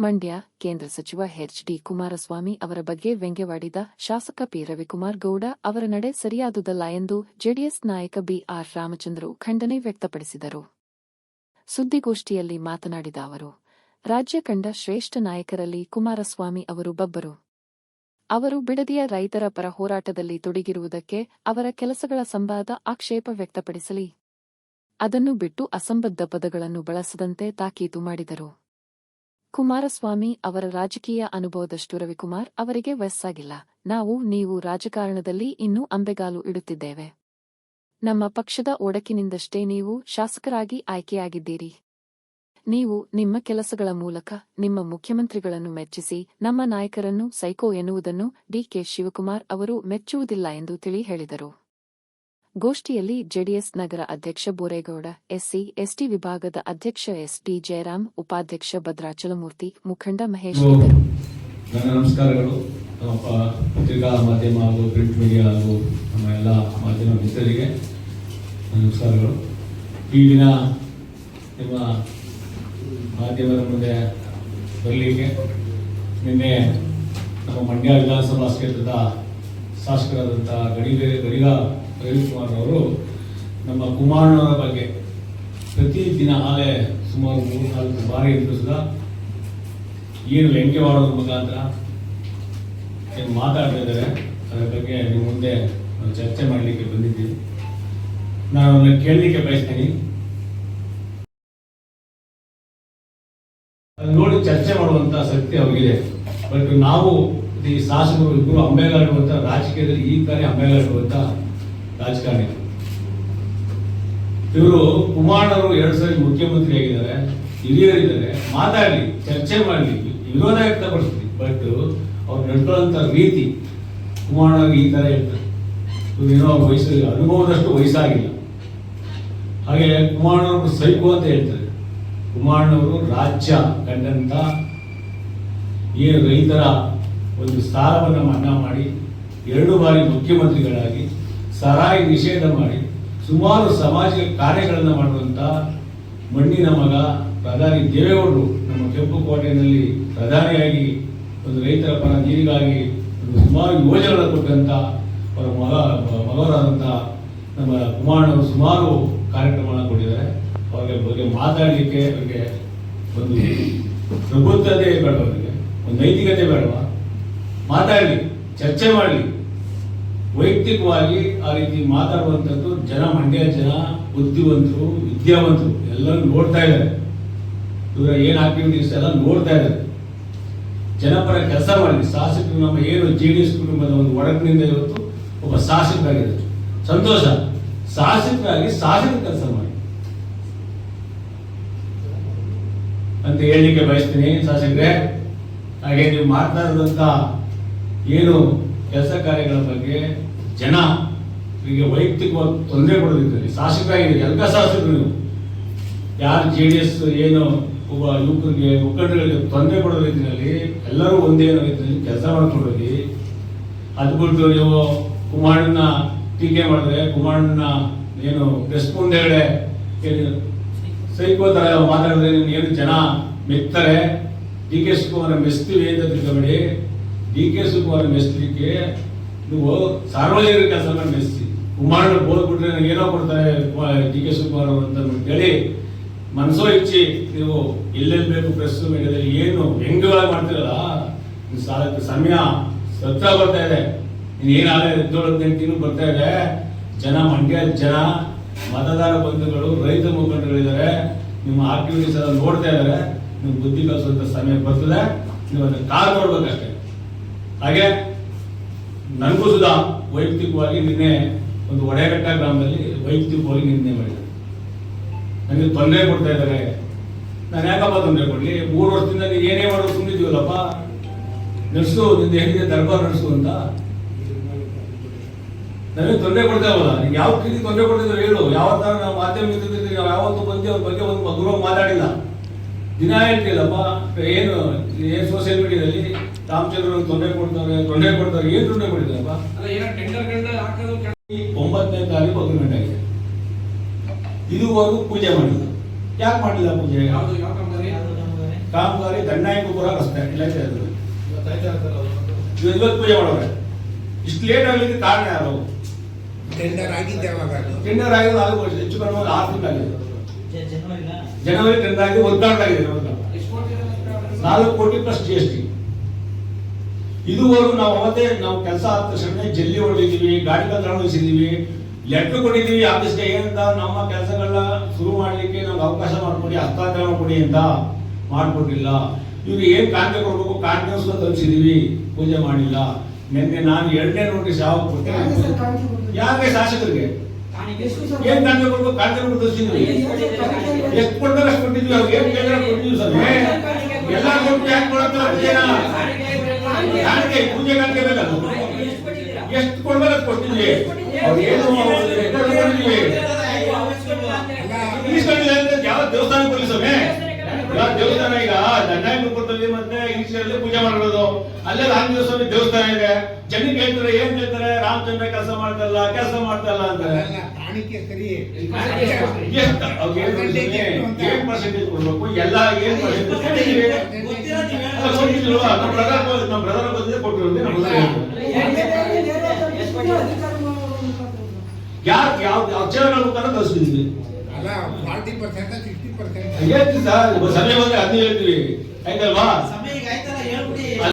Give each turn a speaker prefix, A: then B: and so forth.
A: ಮಂಡ್ಯ ಕೇಂದ್ರ ಸಚಿವ ಎಚ್.ಡಿ. ಕುಮಾರಸ್ವಾಮಿ ಅವರ ಬಗ್ಗೆ ವ್ಯಂಗ್ಯವಾಡಿದ ಶಾಸಕ ಪಿ. ರವಿಕುಮಾರ್ ಗೌಡ ಅವರ ನಡೆ ಸರಿಯಾದುದಲ್ಲ ಎಂದು ಜೆಡಿಎಸ್ ನಾಯಕ ಬಿ.ಆರ್. ರಾಮಚಂದ್ರ ಖಂಡನೆ ವ್ಯಕ್ತಪಡಿಸಿದರು. ಸುದ್ದಿಗೋಷ್ಠಿಯಲ್ಲಿ ಮಾತನಾಡಿದ ಅವರು, ರಾಜ್ಯ ಕಂಡ ಶ್ರೇಷ್ಠ ನಾಯಕರಲ್ಲಿ ಕುಮಾರಸ್ವಾಮಿ ಅವರು ಒಬ್ಬರು. ಅವರು ಬಿಡದಿಯ ರೈತರ ಪರ ಹೋರಾಟದಲ್ಲಿ ತೊಡಗಿರುವುದಕ್ಕೆ ಅವರ ಕೆಲಸಗಳ ಸಂಬಂಧ ಆಕ್ಷೇಪ ವ್ಯಕ್ತಪಡಿಸಲಿ. ಅದನ್ನು ಬಿಟ್ಟು ಅಸಂಬದ್ಧ ಪದಗಳನ್ನು ಬಳಸದಂತೆ ತಾಕೀತು ಮಾಡಿದರು. ಕುಮಾರಸ್ವಾಮಿ ಅವರ ರಾಜಕೀಯ ಅನುಭವದಷ್ಟು ರವಿಕುಮಾರ್ ಅವರಿಗೆ ವಯಸ್ಸಾಗಿಲ್ಲ. ನೀವು ರಾಜಕಾರಣದಲ್ಲಿ ಇನ್ನೂ ಅಂಬೆಗಾಲು ಇಡುತ್ತಿದ್ದೇವೆ. ನಮ್ಮ ಪಕ್ಷದ ಒಡಕಿನಿಂದಷ್ಟೇ ನೀವು ಶಾಸಕರಾಗಿ ಆಯ್ಕೆಯಾಗಿದ್ದೀರಿ. ನೀವು ನಿಮ್ಮ ಕೆಲಸಗಳ ಮೂಲಕ ನಿಮ್ಮ ಮುಖ್ಯಮಂತ್ರಿಗಳನ್ನು ಮೆಚ್ಚಿಸಿ ನಮ್ಮ ನಾಯಕರನ್ನು ಸೈಕೋ ಎನ್ನುವುದನ್ನು ಡಿ.ಕೆ. ಶಿವಕುಮಾರ್ ಅವರು ಮೆಚ್ಚುವುದಿಲ್ಲ ಎಂದು ತಿಳಿ ಹೇಳಿದರು. ಗೋಷ್ಠಿಯಲ್ಲಿ ಜೆಡಿಎಸ್ ನಗರ ಅಧ್ಯಕ್ಷ ಬೋರೇಗೌಡ, ಎಸ್ಸಿ/ಎಸ್ಟಿ ವಿಭಾಗದ ಅಧ್ಯಕ್ಷ ಎಸ್.ಟಿ. ಜಯರಾಮ್, ಉಪಾಧ್ಯಕ್ಷ ಭದ್ರಾಚಲಮೂರ್ತಿ, ಮುಖಂಡ ಮಹೇಶ್ ಇದ್ದರು.
B: ನಮಸ್ಕಾರಗಳು. ಪತ್ರಿಕಾ ಮಾಧ್ಯಮ ಹಾಗೂ ಪ್ರಿಂಟ್ ಮೀಡಿಯಾ ಹಾಗೂ ನಮ್ಮ ಎಲ್ಲ ಮಾಧ್ಯಮ ಮಿತ್ರರಿಗೆ ನಮಸ್ಕಾರಗಳು. ಈ ದಿನ ನಿಮ್ಮ ಮಾಧ್ಯಮದ ಮುಂದೆ ಬರಲಿಕ್ಕೆ ನಿನ್ನೆ ನಮ್ಮ ಮಂಡ್ಯ ವಿಧಾನಸಭಾ ಕ್ಷೇತ್ರದ ಶಾಸಕರಾದಂಥ ಗಡಿಗ ರವಿಕುಮಾರ್ ಅವರು ನಮ್ಮ ಕುಮಾರಣ್ಣವರ ಬಗ್ಗೆ ಪ್ರತಿದಿನ ಆಲೆ ಸುಮಾರು 3-4 ಬಾರಿ ಎದುರಿಸಿದ ಏನು ವ್ಯಂಗ್ಯವಾಡೋದ್ರ ಮುಖಾಂತರ ಏನು ಮಾತಾಡ್ತಾ ಇದ್ದಾರೆ. ಅದರ ಬಗ್ಗೆ ನಿಮ್ಮ ಮುಂದೆ ಚರ್ಚೆ ಮಾಡಲಿಕ್ಕೆ ಬಂದಿದ್ದೀವಿ. ನಾನು ಅದನ್ನು ಕೇಳಲಿಕ್ಕೆ ಬಯಸ್ತೀನಿ. ಅದನ್ನು ನೋಡಿ ಚರ್ಚೆ ಮಾಡುವಂತ ಶಕ್ತಿ ಅವ್ರಿಗಿದೆ. ಬಟ್ ನಾವು ಈ ಶಾಸಕರು ಇಬ್ಬರು ಅಂಬೆಗಾಡುವಂತ ರಾಜಕೀಯದಲ್ಲಿ ಈ ತಾರೆ ಅಂಬೆಗಾಡುವಂತ ರಾಜಕಾರಣಿ. ಇವರು ಕುಮಾರಣ್ಣವರು 2 ಸಾರಿ ಮುಖ್ಯಮಂತ್ರಿ ಆಗಿದ್ದಾರೆ, ಹಿರಿಯರಿದ್ದಾರೆ. ಮಾತಾಡಲಿ, ಚರ್ಚೆ ಮಾಡಲಿ, ವಿರೋಧ ವ್ಯಕ್ತಪಡಿಸ್ಲಿ. ಬಟ್ ಅವ್ರು ನಡ್ಕೊಳ್ಳುವಂತ ರೀತಿ ಕುಮಾರಣ್ಣವ್ರಿಗೆ ಈ ತರ ಹೇಳ್ತಾರೆ. ಇವ್ರೇನೋ ವಯಸ್ಸು ಅನುಭವದಷ್ಟು ವಯಸ್ಸಾಗಿಲ್ಲ. ಹಾಗೆ ಕುಮಾರಣ್ಣವರು ಸೈಕೋ ಅಂತ ಹೇಳ್ತಾರೆ. ಕುಮಾರಣ್ಣವರು ರಾಜ್ಯ ಕಂಡಂತ ಈ ರೈತರ ಒಂದು ಸಾಲವನ್ನು ಮನ್ನಾ ಮಾಡಿ 2 ಬಾರಿ ಮುಖ್ಯಮಂತ್ರಿಗಳಾಗಿ ಸರಾಯಿ ನಿಷೇಧ ಮಾಡಿ ಸುಮಾರು ಸಾಮಾಜಿಕ ಕಾರ್ಯಗಳನ್ನು ಮಾಡುವಂತ ಮಣ್ಣಿನ ಮಗ ಪ್ರಧಾನಿ ದೇವೇಗೌಡರು ನಮ್ಮ ಕೆಂಪುಕೋಟೆಯಲ್ಲಿ ಪ್ರಧಾನಿಯಾಗಿ ಒಂದು ರೈತರ ಪರ ನೀರಿಗಾಗಿ ಸುಮಾರು ಯೋಜನೆಗಳನ್ನು ಕೊಟ್ಟಂತ ಅವರ ಮಗವರಾದಂಥ ನಮ್ಮ ಕುಮಾರಣ್ಣವರು ಸುಮಾರು ಕಾರ್ಯಕ್ರಮಗಳನ್ನು ಕೊಟ್ಟಿದ್ದಾರೆ. ಅವ್ರಿಗೆ ಬಗ್ಗೆ ಮಾತಾಡಲಿಕ್ಕೆ ಅವರಿಗೆ ಒಂದು ಪ್ರಬುದ್ಧತೆ ಬೇಡ, ಅವರಿಗೆ ಒಂದು ನೈತಿಕತೆ ಬೇಡವಾ? ಮಾತಾಡಲಿ, ಚರ್ಚೆ ಮಾಡಲಿ. ವೈಯಕ್ತಿಕವಾಗಿ ಆ ರೀತಿ ಮಾತಾಡುವಂಥದ್ದು ಮಂಡ್ಯ ಜನ ಬುದ್ಧಿವಂತರು, ವಿದ್ಯಾವಂತರು ಎಲ್ಲರೂ ನೋಡ್ತಾ ಇದ್ದಾರೆ. ಇವರ ಏನ್ ಆಕ್ಟಿವಿಟೀಸ್ ಎಲ್ಲ ನೋಡ್ತಾ ಇದ್ದಾರೆ. ಜನಪರ ಕೆಲಸ ಮಾಡಲಿ. ಶಾಸಕರು ನಮ್ಮ ಏನು ಜೆಡಿಎಸ್ ಕುಟುಂಬದ ಒಂದು ಒಡಕಿನಿಂದ ಇವತ್ತು ಒಬ್ಬ ಶಾಸಕರಾಗಿದೆ, ಸಂತೋಷ. ಶಾಸಕರಾಗಿ ಶಾಸಕ ಕೆಲಸ ಮಾಡಿ ಅಂತ ಹೇಳಲಿಕ್ಕೆ ಬಯಸ್ತೀನಿ ಶಾಸಕರೇ. ಹಾಗೆ ನೀವು ಮಾಡ್ತಾ ಇರೋದಂತ ಏನು ಕೆಲಸ ಕಾರ್ಯಗಳ ಬಗ್ಗೆ ಜನ ಈಗ ವೈಯಕ್ತಿಕವಾಗಿ ತೊಂದರೆ ಕೊಡೋದಿದ್ದಾರೆ. ಶಾಸಕರಾಗಿದ್ದೀರಿ, ಎಲ್ಲ ಶಾಸಕರು ನೀವು. ಯಾರು ಜೆಡಿಎಸ್ ಏನು ಒಬ್ಬ ಯುವಕರಿಗೆ ಮುಖಂಡಗಳಿಗೆ ತೊಂದರೆ ಕೊಡೋ ರೀತಿಯಲ್ಲಿ ಎಲ್ಲರೂ ಒಂದೇ ರೀತಿಯಲ್ಲಿ ಕೆಲಸ ಮಾಡ್ಕೊಂಡೋಗಿ ಅದು ಬಿಟ್ಟು ನೀವು ಕುಮಾರಣ್ಣ ಟೀಕೆ ಮಾಡಿದ್ರೆ ಕುಮಾರಣ್ಣ ಏನು ಪ್ರೆಸ್ ಮುಂದೆಗಡೆ ಸೈಕೋ ತರ ಮಾತಾಡಿದ್ರೆ ನೀವು ಏನು ಜನ ಮೆತ್ತಾರೆ. ಡಿ.ಕೆ. ಶಿವಕುಮಾರ್ ಮೆಸ್ತೀವಿ ಅಂತ ತಿಳ್ಕೊಬೇಡಿ. ಡಿ.ಕೆ. ಶಿವಕುಮಾರ್ ಮೆಚ್ಚಲಿಕ್ಕೆ ನೀವು ಸಾರ್ವಜನಿಕ ಕೆಲಸ ಮಾಡಿ ಮೆಚ್ಚಿ. ಕುಮಾರಣ್ಣ ಬೋದ್ಬಿಟ್ರೆ ನನಗೆ ಏನೋ ಕೊಡ್ತಾರೆ ಡಿ.ಕೆ. ಶಿವಕುಮಾರ್ ಅವರು ಅಂತ ಹೇಳಿ ಮನಸೋ ಇಚ್ಚಿ ನೀವು ಎಲ್ಲೆಲ್ಲಿ ಬೇಕು ಪ್ರೆಸ್ ಮೀಡಿಯಾದಲ್ಲಿ ಏನು ವ್ಯಂಗ್ಯವಾಗಿ ಮಾಡ್ತಿರಲ್ಲ. ಸಾಲಕ್ಕೆ ಸಮಯ ಹತ್ರ ಬರ್ತಾ ಇದೆ. ಏನಾಗಲೇ 18 ತಿಂಗಳು ಬರ್ತಾ ಇದೆ. ಮಂಡ್ಯ ಜನ ಮತದಾರ ಬಂಧುಗಳು, ರೈತ ಮುಖಂಡಗಳಿದ್ದಾರೆ. ನಿಮ್ಮ ಆಕ್ಟಿವಿಟೀಸ್ ಎಲ್ಲ ನೋಡ್ತಾ ಇದ್ದಾರೆ. ನೀವು ಬುದ್ಧಿ ಕಲಿಸುವಂತ ಸಮಯ ಬರ್ತದೆ. ನೀವು ಅದನ್ನ ಕಾದು ನೋಡ್ಬೇಕಷ್ಟೇ. ಹಾಗೆ ನನಗೂ ಸುಧಾ ವೈಯಕ್ತಿಕವಾಗಿ ನಿನ್ನೆ ಒಂದು ಒಡೆಘಟ್ಟ ಗ್ರಾಮದಲ್ಲಿ ವೈಯಕ್ತಿಕವಾಗಿ ನಿನ್ನೆ ಮಾಡಿದ್ದಾರೆ. ನನಗೆ ತೊಂದರೆ ಕೊಡ್ತಾ ಇದ್ದಾರೆ. ನಾನು ಯಾಕಪ್ಪ ತೊಂದರೆ ಕೊಡ್ಲಿ? 3 ವರ್ಷದಿಂದ ನೀವು ಏನೇ ಮಾಡೋದು ಸುಮ್ಮನಿದ್ದೀವಲ್ಲಪ್ಪ, ನಡೆಸು, ನಿಂದ ಏನಿದೆ ದರ್ಬಾರ್ ನಡೆಸು ಅಂತ ನನಗೆ ತೊಂದರೆ ಕೊಡ್ತಾ ಇರೋಲ್ಲ. ನೀವು ಯಾವ ರೀತಿ ತೊಂದರೆ ಕೊಡ್ತಿದ್ರು ಹೇಳು. ಯಾವತ್ತಾರು ನಾವು ಮಾಧ್ಯಮ ನಾವು ಯಾವತ್ತೂ ಬಂದು ಅವ್ರ ಬಗ್ಗೆ ಒಂದು ಮಗುರು ಮಾತಾಡಿಲ್ಲ. ದಿನ ಹೇಳ್ತಿಲ್ಲಪ್ಪ ಏನು ಸೋಷಿಯಲ್ ಮೀಡಿಯಾದಲ್ಲಿ ರಾಮಚಂದ್ರ ತೊಂದರೆ ಕೊಡ್ತಾರೆ ಏನು ತೊಂದರೆ ಕೊಟ್ಟಿದ್ದಾರಪ್ಪ? 9ನೇ ತಾರೀಕು ಅಗ್ರಿಮೆಂಟ್ ಆಗಿದೆ. ಇದುವರೆಗೂ ಪೂಜೆ ಮಾಡಿಲ್ಲ. ಯಾಕೆ ಮಾಡಲಿಲ್ಲ ಪೂಜೆ? ಕಾಮಗಾರಿ ದಂಡಾಯಕಪುರ ರಸ್ತೆ ಇಲಾಖೆ ಅದು ಇವತ್ತು ಪೂಜೆ ಮಾಡೋರೆ. ಇಷ್ಟು ಲೇಟ್ ಆಗಲಿಕ್ಕೆ ಕಾರಣ ಯಾರು?
C: ಟೆಂಡರ್ ಆಗಿದ್ದೆ ಅವಾಗ ಅದು.
B: ಟೆಂಡರ್ ಆಗಿದ್ದು ಅದು ಹೆಚ್ಚು ಕಡಿಮೆ 6 ತಿಂಗಳಾಗಿದೆ. ಜನವರಿ ಟೆಂಡರ್ ಆಗಿ ವರ್ಕೌಟ್ ಆಗಿದೆ. 4 ಕೋಟಿ ಪ್ಲಸ್ GST. ಇದುವರೆಗೂ ನಾವು ಅವತ್ತೇ ನಾವು ಕೆಲಸ ಆದ ತಕ್ಷಣ ಜಲ್ಲಿ ಹೊಡೆದಿದ್ದೀವಿ, ಗಾಡಿ ಕಂತ್ರ ಉಳಿಸಿದ್ದೀವಿ, ಲೆಟರ್ ಕೊಟ್ಟಿದ್ದೀವಿ ಆಫೀಸ್ಗೆ. ಏನಂತ ನಮ್ಮ ಕೆಲಸಗಳನ್ನ ಶುರು ಮಾಡಲಿಕ್ಕೆ ನಮ್ಗೆ ಅವಕಾಶ ಮಾಡಿಕೊಡಿ, ಹಸ್ತಾಂತರ ಕೊಡಿ ಅಂತ ಮಾಡಿಕೊಟ್ಟಿಲ್ಲ. ಇವ್ರು ಏನ್ ಕಾಣಿಕೆ ಕೊಡ್ಬೇಕು ಕಾಣಿಕೆ ತಲುಪಿಸಿದೀವಿ, ಪೂಜೆ ಮಾಡಿಲ್ಲ. ನಿನ್ನೆ ನಾನು 2ನೇ ನೋಟಿಸ್ ಯಾವಾಗ ಕೊಟ್ಟೆ? ಯಾಕೆ ಶಾಸಕರಿಗೆ ಏನ್ ಕಾಣಿಕೆ ಕೊಡ್ಬೇಕು ಕಾಣಿಕೆ ಕೊಟ್ಟು ತಲುಪಿಸಿದ್ವಿ. ಎಷ್ಟು ಕೊಡ್ಬೇಕು ಅಷ್ಟು ಕೊಟ್ಟಿದ್ವಿ. ಅವ್ರಿಗೆ ಏನ್ ಕೇಳಿದ್ರೆ ಕೊಟ್ಟಿದ್ವಿ ಸರ್. ಎಲ್ಲ ಕೊಟ್ಟು ಯಾಕೆ ಕೊಡತ್ತಲ್ಲ ಪೂಜೆನ? ಕಾಣಿಕೆ ಪೂಜೆ ಕಾಣಿಕೆ ಬೇಕಲ್ಲ, ಎಷ್ಟು ಕೊಡ್ಬೇಕು ಅದು ಕೊಟ್ಟಿದ್ವಿ. ಅವ್ರು ಏನು ಕೊಟ್ಟಿದ್ವಿ ಯಾವ ದೇವಸ್ಥಾನ ಕೊಡಿಸೋವೆ? ದೇವಸ್ಥಾನ ಈಗ ದಂಡಾಯಕಪುರದಲ್ಲಿ ಮತ್ತೆ ಈಶ್ವರಲ್ಲಿ ಪೂಜೆ ಮಾಡೋದು, ಅಲ್ಲೇ ಆಂಜನೇಯ ಸ್ವಾಮಿ ದೇವಸ್ಥಾನ ಇದೆ. ಜನಕ್ಕೆ ಹೇಳ್ತಾರೆ, ಏನ್ ಹೇಳ್ತಾರೆ, ರಾಮಚಂದ್ರ ಕೆಲಸ ಮಾಡ್ತಲ್ಲ ಅಂತಾರೆ. ಏನ್ ಪರ್ಸೆಂಟೇಜ್ ಕೊಡ್ಬೇಕು? ಎಲ್ಲ ಏನ್ ಪರ್ಸೆಂಟೇಜ್ ಕೊಟ್ಟಿಲ್ವಾ? ನಮ್ಮ ಬ್ರದರ್ ಬಂದಿದೆ ಕೊಟ್ಟಿರೋದು. ನಮ್ಮ ಯಾವ ಅಕ್ಷರಗಳ ಮುಖಾಂತರ ಕಳಿಸ್ತಿದ್ವಿ.
C: ಅಲ್ಲ 40% 60%
B: ಹೇಳ್ತೀವಿ ಸರ್, ಸಮಯ ಬಂದ್ರೆ ಅದನ್ನ ಹೇಳ್ತೀವಿ ಆಯ್ತಲ್ವಾ?